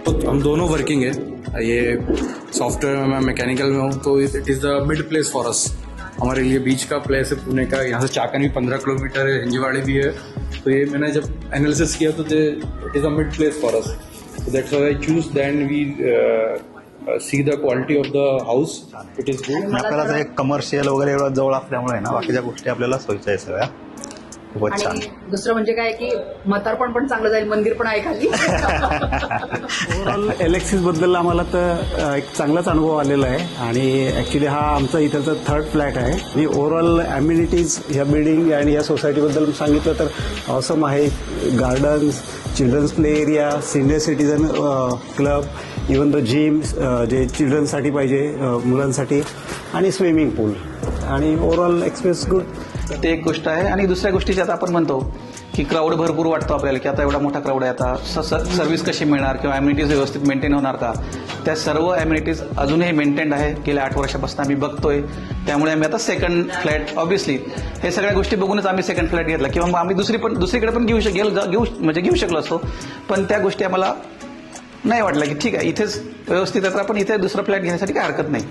तो हम दोनों वर्किंग है, ये सॉफ्टवेयर में, मैं मैकेनिकल में हूँ, तो it is the mid place for अस। हमारे लिए बीच का प्लेस है पुणे का, यहाँ से चाकन भी 15 किलोमीटर है, हिंजीवाड़ी भी है। तो ये मैंने जब एनालिसिस किया तो it is a mid place for us, so that's why I choose, then we see the quality of the house, it is good. आपल्याला जर कमर्शियल वगैरे एवढं जवळ असल्यामुळे ना बाकीच्या गोष्टी आपल्याला सोयीच्या आहे सगळ्या. खूपच छान. आणि दुसरं म्हणजे काय की म्हातारपण पण चांगलं जाईल, मंदिर पण आहे खाली. ओव्हरऑल एलेक्सिस बद्दल आम्हाला तर एक चांगलाच अनुभव आलेला आहे आणि ॲक्च्युली हा आमचा इथलचा 3rd फ्लॅट आहे. आणि ओव्हरऑल ॲम्युनिटीज ह्या बिल्डिंग आणि या सोसायटीबद्दल सांगितलं तर ऑसम आहे. Gardens, childrens play area, senior citizen club, even the gym जे चिल्ड्रन्ससाठी पाहिजे, मुलांसाठी, आणि स्विमिंग पूल, आणि ओव्हरऑल एक्सपिरियन्स गुड. ते एक गोष्ट आहे. आणि दुसऱ्या गोष्टीची आता आपण म्हणतो की क्राऊड भरपूर वाटतो आपल्याला, की आता एवढा मोठा क्राऊड आहे, आता सर्व्हिस कशी मिळणार किंवा ॲम्युनिटीज व्यवस्थित मेंटेन होणार का. त्या सर्व ॲम्युनिटीज अजूनही मेंटेन्ड आहे. गेल्या 8 वर्षापासून आम्ही बघतोय. त्यामुळे आम्ही आता 2nd फ्लॅट, ऑब्व्हियसली हे सगळ्या गोष्टी बघूनच आम्ही 2nd फ्लॅट घेतला, किंवा मग आम्ही दुसरीकडे पण घेऊ शकलो असतो. पण त्या गोष्टी आम्हाला नाही वाटलं की ठीक आहे इथेच व्यवस्थित आहे, तर आपण इथे दुसरा फ्लॅट घेण्यासाठी काही हरकत नाही.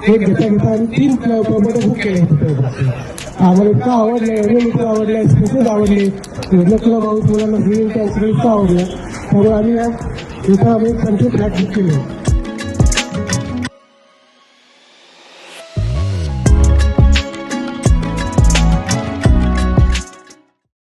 हे घेता घेता आम्ही 3 प्रॉपर्टी बुक केले होते. आम्हाला इतकं आवडलं, एवढे इतकं आवडलं, स्पेशल आवडले, तुला भाऊ मुलांना फ्री इतकं आवडलं, त्यामुळे आम्ही इथं 25 फ्लॅट बुक केले.